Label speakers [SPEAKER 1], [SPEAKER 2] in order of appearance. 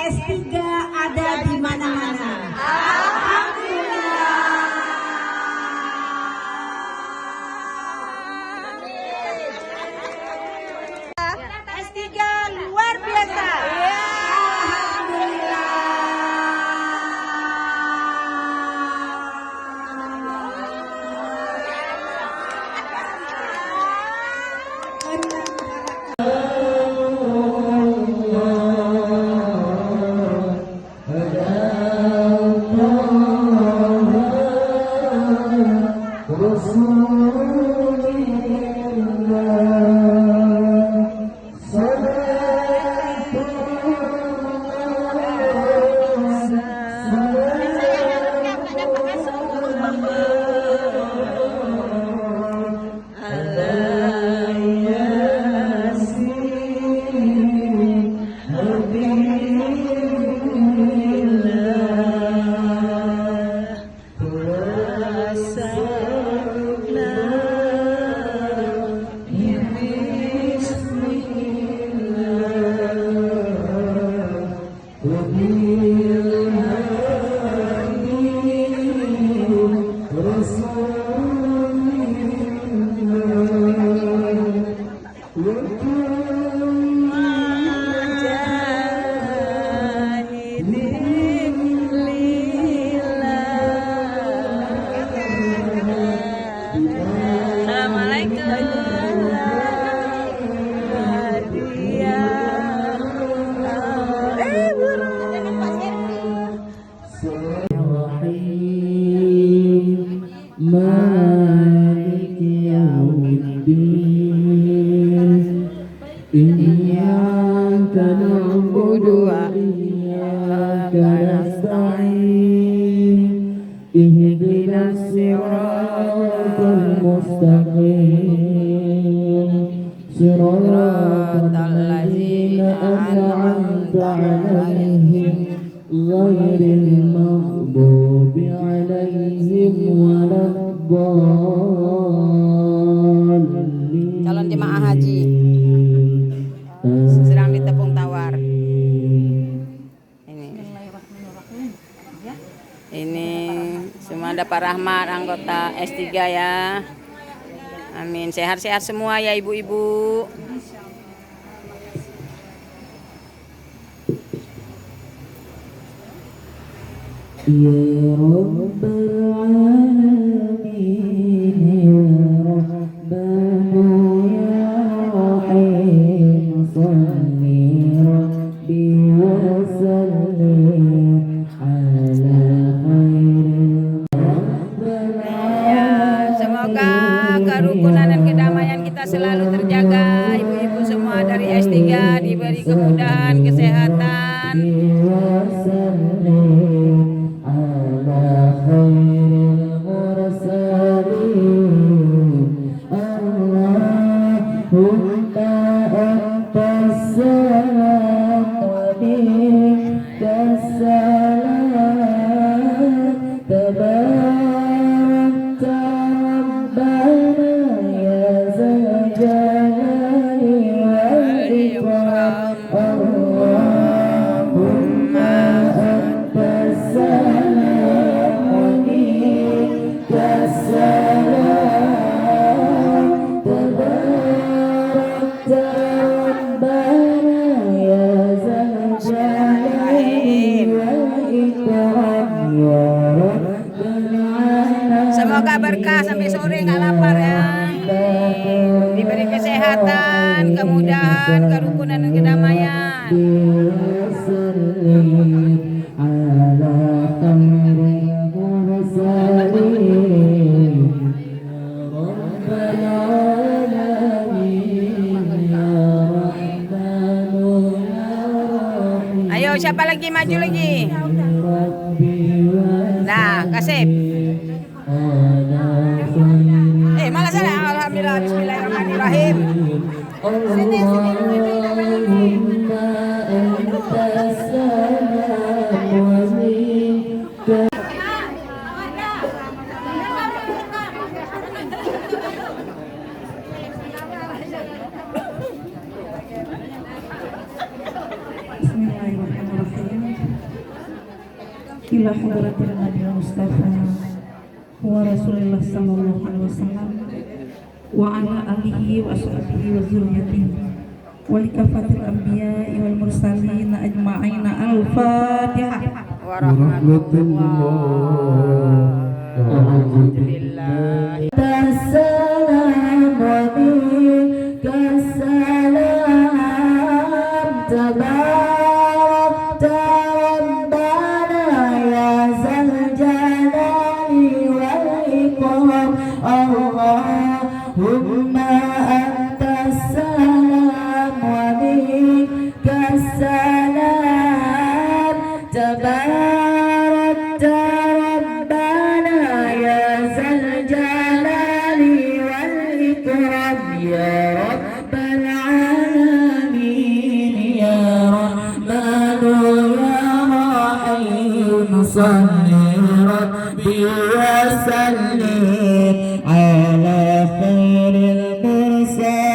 [SPEAKER 1] S3 ada di mana-mana. S3 luar biasa.
[SPEAKER 2] مالك يوم الدين إياك نعبد وإياك نستعين اهدنا الصراط المستقيم صراط الذين أنعمت عليهم غير المغضوب عليهم ولا الضالين.
[SPEAKER 3] Calon jemaah haji sedang ditepung tawar. Ini semua ada Pak Rahmat, anggota S3 ya. Amin, sehat-sehat semua ya ibu-ibu.
[SPEAKER 2] Ya Rabbal Alamin, Ya Rabbanu Ya Rahim, Salli Rabbi wa sallim ala khairil Rabbal Alamin.
[SPEAKER 3] Semoga kerukunan dan kedamaian kita selalu terjaga. Ibu-ibu semua dari S3 diberi kemudahan, kesehatan. Semoga berkah sampai sore nggak lapar ya. Diberi kesehatan, kemudahan, kerukunan dan kedamaian. Ayo siapa lagi maju lagi? Nah, Kasih. Malah sana. Alhamdulillah, bismillahirrahmanirrahim. Sini.
[SPEAKER 1] Bismillahirrahmanirrahim.
[SPEAKER 4] إلى حضرة النبي المصطفى ورسول الله صلى الله عليه وسلم وعلى آله وأصحابه وذريته ولكافة الأنبياء والمرسلين أجمعين. الفاتحة.
[SPEAKER 3] Alhamdulillah.
[SPEAKER 2] السلام ومنك السلام تباركت ربنا يا ذا الجلال والإكرام اللهم أنت السلام ومنك السلام تباركت ربنا يا ذا الجلال والإكرام يا رب العالمين يا رحمن يا رحيم صل ربي وسلم على خير المرسلين